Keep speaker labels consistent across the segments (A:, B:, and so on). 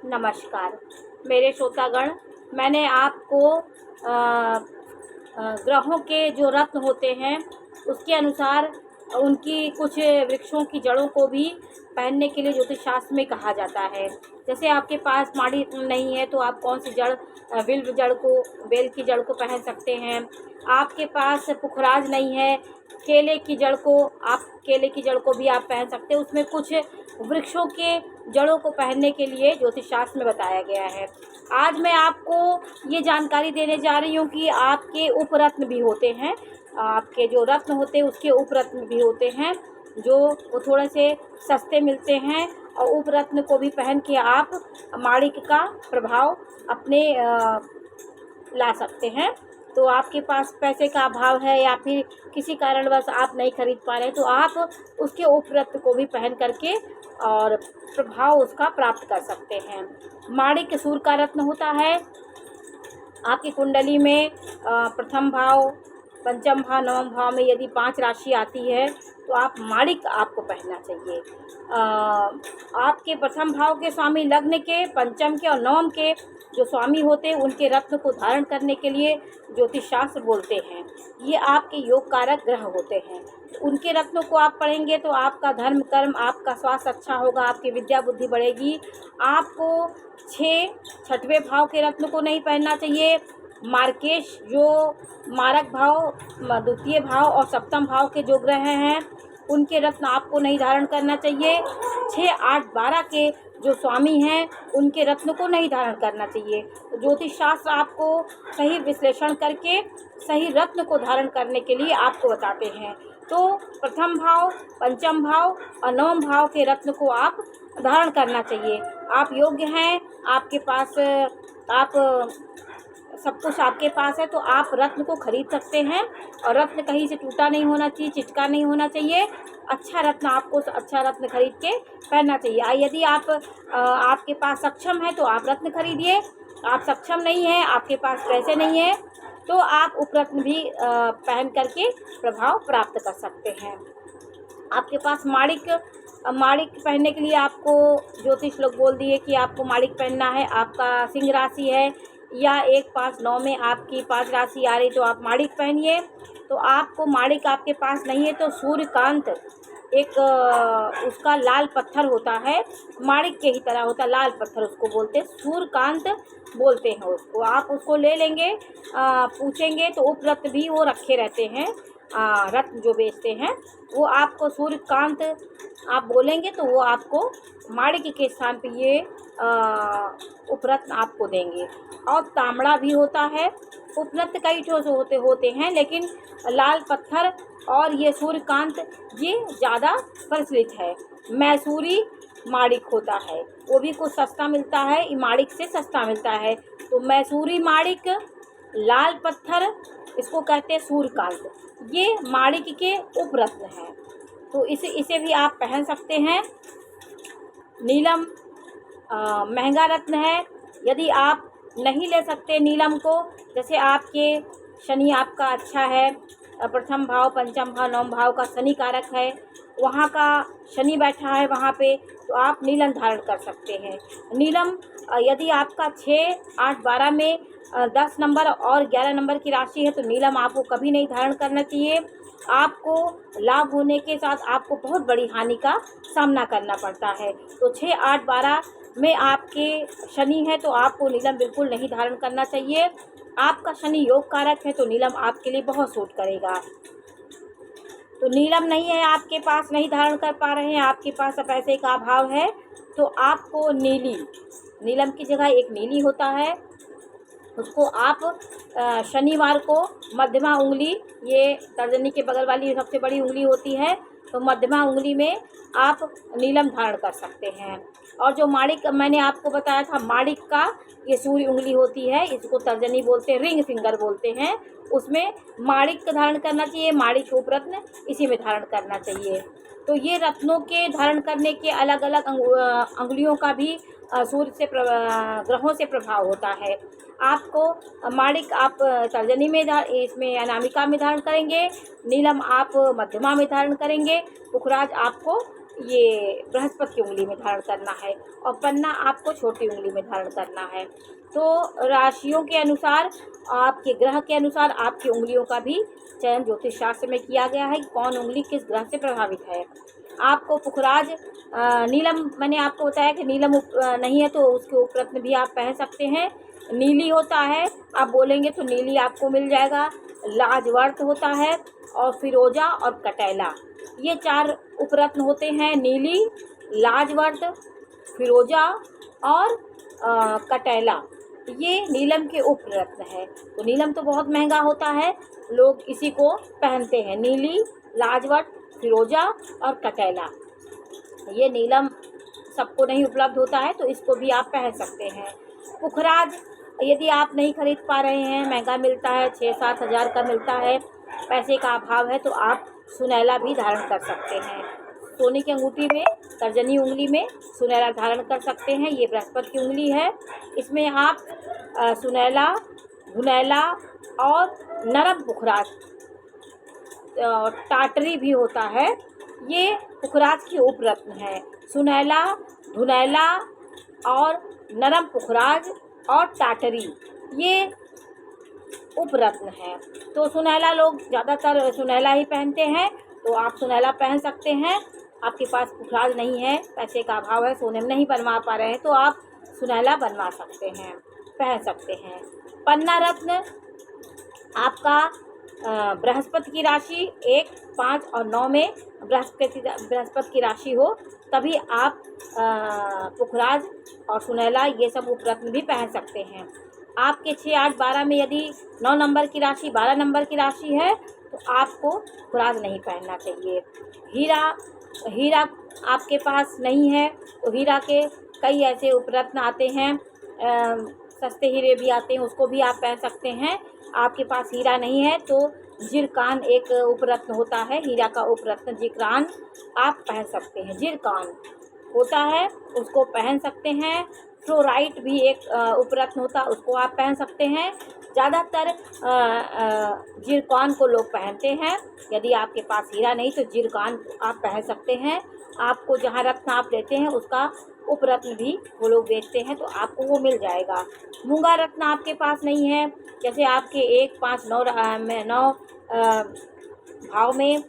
A: नमस्कार मेरे श्रोतागण। मैंने आपको ग्रहों के जो रत्न होते हैं उसके अनुसार उनकी कुछ वृक्षों की जड़ों को भी पहनने के लिए ज्योतिष शास्त्र में कहा जाता है। जैसे आपके पास माड़ी नहीं है तो आप कौन सी जड़, बिल्व जड़ को, बेल की जड़ को पहन सकते हैं। आपके पास पुखराज नहीं है, केले की जड़ को, आप केले की जड़ को भी आप पहन सकते हैं। उसमें कुछ वृक्षों के जड़ों को पहनने के लिए ज्योतिष शास्त्र में बताया गया है। आज मैं आपको ये जानकारी देने जा रही हूँ कि आपके उपरत्न भी होते हैं, आपके जो रत्न होते हैं उसके उपरत्न भी होते हैं, जो वो थोड़े से सस्ते मिलते हैं। और उपरत्न को भी पहन के आप माणिक का प्रभाव अपने ला सकते हैं। तो आपके पास पैसे का अभाव है या फिर किसी कारणवश आप नहीं खरीद पा रहे हैं तो आप उसके उपरत्न को भी पहन करके और प्रभाव उसका प्राप्त कर सकते हैं। माणिक सूर्य का रत्न होता है। आपकी कुंडली में प्रथम भाव, पंचम भाव, नवम भाव में यदि 5 राशि आती है तो आप माणिक आपको पहनना चाहिए। आपके प्रथम भाव के स्वामी लग्न के, पंचम के और नवम के जो स्वामी होते हैं उनके रत्न को धारण करने के लिए ज्योतिष शास्त्र बोलते हैं। ये आपके योग कारक ग्रह होते हैं। उनके रत्नों को आप पढ़ेंगे तो आपका धर्म कर्म, आपका स्वास्थ्य अच्छा होगा, आपकी विद्या बुद्धि बढ़ेगी। आपको 6वें भाव के रत्न को नहीं पहनना चाहिए। मार्केश जो मारक भाव, द्वितीय भाव और सप्तम भाव के जो ग्रह हैं उनके रत्न आपको नहीं धारण करना चाहिए। 6, 8, 12 के जो स्वामी हैं उनके रत्न को नहीं धारण करना चाहिए। तो ज्योतिष शास्त्र आपको सही विश्लेषण करके सही रत्न को धारण करने के लिए आपको बताते हैं। तो प्रथम भाव, पंचम भाव और नवम भाव के रत्न को आप धारण करना चाहिए। आप योग्य हैं, आपके पास आप सब कुछ आपके पास है तो आप रत्न को खरीद सकते हैं। और रत्न कहीं से टूटा नहीं होना चाहिए, चिटका नहीं होना चाहिए। अच्छा रत्न, आपको अच्छा रत्न खरीद के पहनना चाहिए। यदि आपके पास सक्षम है तो आप रत्न खरीदिए। आप सक्षम नहीं है, आपके पास पैसे नहीं है तो आप उपरत्न भी पहन करके प्रभाव प्राप्त कर सकते हैं। आपके पास माणिक पहनने के लिए आपको ज्योतिष लोग बोल दिए कि आपको माणिक पहनना है। आपका सिंह राशि है या 1, 5, 9 में आपकी 5 राशि आ रही तो आप माणिक पहनिए। तो आपको माणिक आपके पास नहीं है तो सूर्यकांत एक उसका लाल पत्थर होता है, माणिक के ही तरह होता है, लाल पत्थर उसको बोलते हैं, सूर्यकांत बोलते हैं उसको। आप उसको ले लेंगे, पूछेंगे तो उपरत्न भी वो रखे रहते हैं। रत्न जो बेचते हैं वो आपको सूर्यकांत आप बोलेंगे तो वो आपको माणिक के स्थान पे ये उपरत्न आपको देंगे। और तांबड़ा भी होता है। उपरत्न कई ठोस होते हैं लेकिन लाल पत्थर और ये सूर्यकांत ये ज़्यादा प्रचलित है। मैसूरी माणिक होता है, वो भी कुछ सस्ता मिलता है, ये माणिक से सस्ता मिलता है। तो मैसूरी माणिक, लाल पत्थर, इसको कहते हैं सूर्यकांत, ये माणिक के उपरत्न हैं। तो इसे भी आप पहन सकते हैं। नीलम महंगा रत्न है। यदि आप नहीं ले सकते नीलम को, जैसे आपके शनि आपका अच्छा है, प्रथम भाव, पंचम भाव, नवम भाव का शनि कारक है, वहाँ का शनि बैठा है वहाँ पे, तो आप नीलम धारण कर सकते हैं। नीलम यदि आपका 6, 8, 12 में 10 नंबर और 11 नंबर की राशि है तो नीलम आपको कभी नहीं धारण करना चाहिए। आपको लाभ होने के साथ आपको बहुत बड़ी हानि का सामना करना पड़ता है। तो 6, 8, 12 में आपके शनि है तो आपको नीलम बिल्कुल नहीं धारण करना चाहिए। आपका शनि योग कारक है तो नीलम आपके लिए बहुत सूट करेगा। तो नीलम नहीं है आपके पास, नहीं धारण कर पा रहे हैं, आपके पास पैसे का अभाव है तो आपको नीलम की जगह एक नीली होता है, उसको आप शनिवार को मध्यमा उंगली, ये तर्जनी के बगल वाली सबसे बड़ी उंगली होती है, तो मध्यमा उंगली में आप नीलम धारण कर सकते हैं। और जो माणिक मैंने आपको बताया था, माणिक का ये सूर्य उंगली होती है, इसको तर्जनी बोलते हैं, रिंग फिंगर बोलते हैं, उसमें माणिक का धारण करना चाहिए। माणिक उपरत्न इसी में धारण करना चाहिए। तो ये रत्नों के धारण करने के अलग अलग अंगुलियों का भी सूर्य से ग्रहों से प्रभाव होता है। आपको माणिक आप तर्जनी में इसमें अनामिका में धारण करेंगे, नीलम आप मध्यमा में धारण करेंगे, पुखराज आपको ये बृहस्पति की उंगली में धारण करना है और पन्ना आपको छोटी उंगली में धारण करना है। तो राशियों के अनुसार, आपके ग्रह के अनुसार आपकी उंगलियों का भी चयन ज्योतिष शास्त्र में किया गया है कि कौन उंगली किस ग्रह से प्रभावित है। आपको पुखराज नीलम, मैंने आपको बताया कि नीलम नहीं है तो उसके उपरत्न भी आप पहन सकते हैं। नीली होता है, आप बोलेंगे तो नीली आपको मिल जाएगा। लाजवर्त होता है और फिरोजा और कटैला, ये 4 उपरत्न होते हैं। नीली, लाजवर्त, फिरोजा और कटैला, ये नीलम के उपरत्न है। तो नीलम तो बहुत महंगा होता है, लोग इसी को पहनते हैं। नीली, लाजवर्त, फिरोजा और कटैला, ये नीलम सबको नहीं उपलब्ध होता है तो इसको भी आप पहन सकते हैं। पुखराज यदि आप नहीं खरीद पा रहे हैं, महंगा मिलता है, 6-7 हज़ार का मिलता है, पैसे का अभाव है, तो आप सुनैला भी धारण कर सकते हैं। सोने की अंगूठी में, तर्जनी उंगली में सुनैला धारण कर सकते हैं। ये बृहस्पति की उंगली है, इसमें आप सुनैला, धुनैला और नरम पुखराज, टाटरी भी होता है, ये पुखराज के उपरत्न है। सुनैला, धुनैला और नरम पुखराज और टाटरी, ये उपरत्न है। तो सुनैला लोग ज़्यादातर सुनैला ही पहनते हैं, तो आप सुनैला पहन सकते हैं। आपके पास पुखराज नहीं है, पैसे का अभाव है, सोने में नहीं बनवा पा रहे हैं, तो आप सुनैला बनवा सकते हैं, पहन सकते हैं। पन्ना रत्न आपका बृहस्पति की राशि 1, 5 और 9 में बृहस्पति की राशि हो, तभी आप पुखराज और सुनैला ये सब उपरत्न भी पहन सकते हैं। आपके 6, 8, 12 में यदि 9 नंबर की राशि, 12 नंबर की राशि है, तो आपको पुखराज नहीं पहनना चाहिए। हीरा आपके पास नहीं है तो हीरा के कई ऐसे उपरत्न आते हैं, सस्ते हीरे भी आते हैं, उसको भी आप पहन सकते हैं। आपके पास हीरा नहीं है तो जिरकान एक उपरत्न होता है, हीरा का उपरत्न जिरकान आप पहन सकते हैं। जिरकान होता है, उसको पहन सकते हैं। फ्लोराइट भी एक उपरत्न होता है, उसको आप पहन सकते हैं। ज़्यादातर जिरकान को लोग पहनते हैं। यदि आपके पास हीरा नहीं तो जिरकान आप पहन सकते हैं। आपको जहाँ रत्न आप लेते हैं उसका उपरत्न भी वो लोग बेचते हैं, तो आपको वो मिल जाएगा। मूंगा रत्न आपके पास नहीं है, जैसे आपके 1, 5, 9 भाव में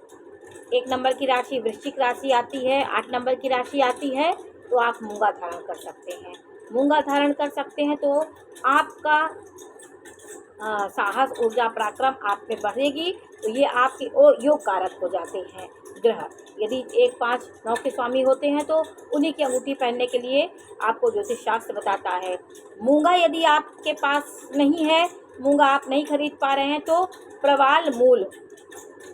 A: 1 नंबर की राशि वृश्चिक राशि आती है, 8 नंबर की राशि आती है, तो आप मूंगा धारण कर सकते हैं। मूंगा धारण कर सकते हैं तो आपका साहस, ऊर्जा, पराक्रम आप में बढ़ेगी, तो ये आपके योग कारक हो जाते हैं ग्रह। यदि 1, 5, 9 के स्वामी होते हैं तो उन्हीं की अंगूठी पहनने के लिए आपको ज्योतिष शास्त्र बताता है। मूंगा यदि आपके पास नहीं है, मूंगा आप नहीं खरीद पा रहे हैं, तो प्रवाल मूल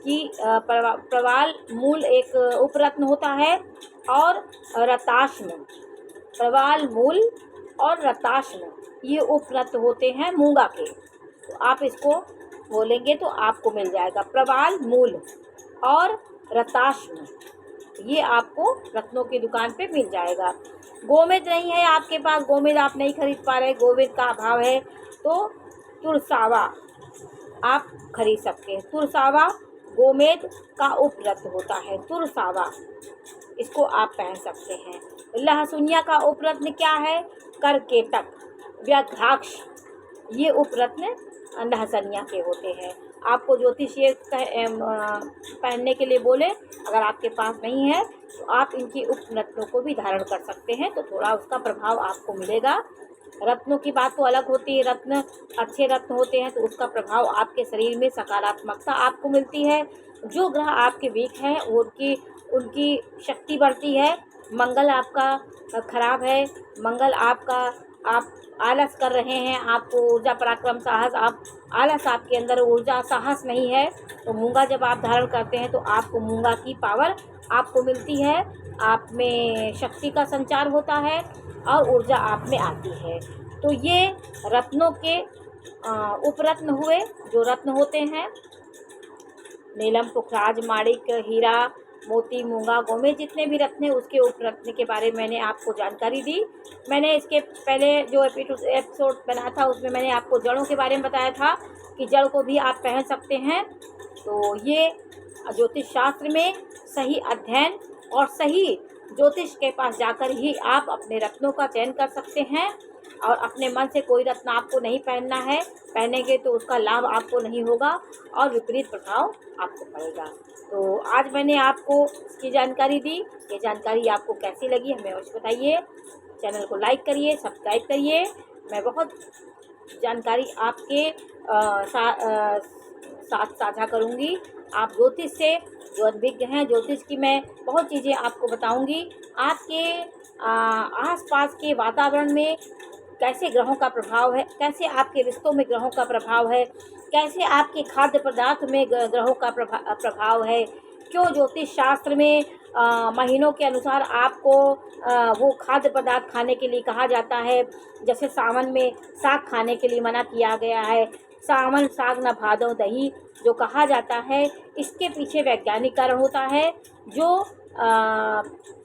A: की प्रवाल मूल एक उपरत्न होता है, और रताश्म, प्रवाल मूल और रताश्म ये उपरत्न होते हैं मूंगा के। तो आप इसको बोलेंगे तो आपको मिल जाएगा। प्रवाल मूल और रताश्म ये आपको रत्नों की दुकान पे मिल जाएगा। गोमेद नहीं है आपके पास, गोमेद आप नहीं खरीद पा रहे, गोमेद का अभाव है, तो तुरसावा आप खरीद सकते हैं। तुरसावा गोमेद का उपरत्न होता है, तुरसावा, इसको आप पहन सकते हैं। लहसुनिया का उपरत्न क्या है? करकेटक, व्याघ्राक्ष, ये उपरत्न लहसनिया के होते हैं। आपको ज्योतिषीय पहनने के लिए बोले, अगर आपके पास नहीं है तो आप इनकी उपरत्नों को भी धारण कर सकते हैं, तो थोड़ा उसका प्रभाव आपको मिलेगा। रत्नों की बात तो अलग होती है, रत्न अच्छे रत्न होते हैं तो उसका प्रभाव आपके शरीर में सकारात्मकता आपको मिलती है। जो ग्रह आपके वीक हैं उनकी शक्ति बढ़ती है। मंगल आपका खराब है, मंगल आपका, आप आलस कर रहे हैं, आपको ऊर्जा, पराक्रम, साहस, आप आलस, आपके अंदर ऊर्जा, साहस नहीं है, तो मूंगा जब आप धारण करते हैं तो आपको मूंगा की पावर आपको मिलती है, आप में शक्ति का संचार होता है और ऊर्जा आप में आती है। तो ये रत्नों के उपरत्न हुए, जो रत्न होते हैं नीलम, पुखराज, माणिक, हीरा, मोती, मूंगा, गोमेद, जितने भी रत्न हैं उसके उपरत्न के बारे में मैंने आपको जानकारी दी। मैंने इसके पहले जो एपिसोड बना था उसमें मैंने आपको जड़ों के बारे में बताया था कि जड़ को भी आप पहन सकते हैं। तो ये ज्योतिष शास्त्र में सही अध्ययन और सही ज्योतिष के पास जाकर ही आप अपने रत्नों का चयन कर सकते हैं। और अपने मन से कोई रत्न आपको नहीं पहनना है, पहनेंगे तो उसका लाभ आपको नहीं होगा और विपरीत प्रभाव आपको पड़ेगा। तो आज मैंने आपको इसकी जानकारी दी। ये जानकारी आपको कैसी लगी हमें अवश्य बताइए। चैनल को लाइक करिए, सब्सक्राइब करिए। मैं बहुत जानकारी आपके साथ साझा करूंगी। आप ज्योतिष से जो अभिज्ञ हैं, ज्योतिष की मैं बहुत चीज़ें आपको बताऊंगी। आपके आसपास के वातावरण में कैसे ग्रहों का प्रभाव है, कैसे आपके रिश्तों में ग्रहों का प्रभाव है, कैसे आपके खाद्य पदार्थ में ग्रहों का प्रभाव है, क्यों ज्योतिष शास्त्र में महीनों के अनुसार आपको वो खाद्य पदार्थ खाने के लिए कहा जाता है। जैसे सावन में साग खाने के लिए मना किया गया है, सावन साग न भादो दही जो कहा जाता है, इसके पीछे वैज्ञानिक कारण होता है। जो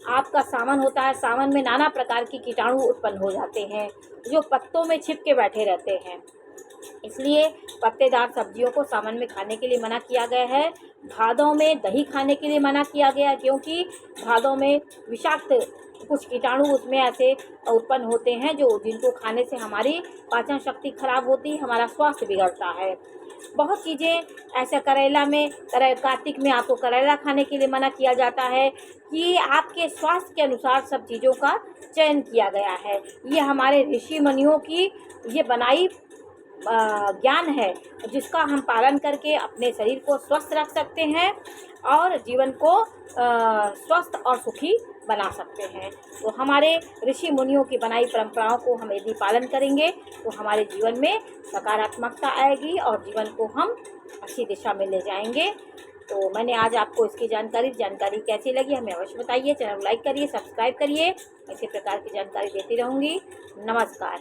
A: आपका सावन होता है, सावन में नाना प्रकार की कीटाणु उत्पन्न हो जाते हैं जो पत्तों में छिप के बैठे रहते हैं, इसलिए पत्तेदार सब्जियों को सावन में खाने के लिए मना किया गया है। भादों में दही खाने के लिए मना किया गया है, क्योंकि भादों में विषाक्त कुछ कीटाणु उसमें ऐसे उत्पन्न होते हैं जो जिनको खाने से हमारी पाचन शक्ति खराब होती है, हमारा स्वास्थ्य बिगड़ता है। बहुत चीज़ें ऐसे करेला में कार्तिक में आपको करेला खाने के लिए मना किया जाता है कि आपके स्वास्थ्य के अनुसार सब चीज़ों का चयन किया गया है। ये हमारे ऋषि मुनियों की ये बनाई ज्ञान है, जिसका हम पालन करके अपने शरीर को स्वस्थ रख सकते हैं और जीवन को स्वस्थ और सुखी बना सकते हैं। तो हमारे ऋषि मुनियों की बनाई परंपराओं को हम यदि पालन करेंगे तो हमारे जीवन में सकारात्मकता आएगी और जीवन को हम अच्छी दिशा में ले जाएंगे। तो मैंने आज आपको इसकी जानकारी कैसी लगी हमें अवश्य बताइए। चैनल को लाइक करिए, सब्सक्राइब करिए। इसी प्रकार की जानकारी देती रहूँगी। नमस्कार।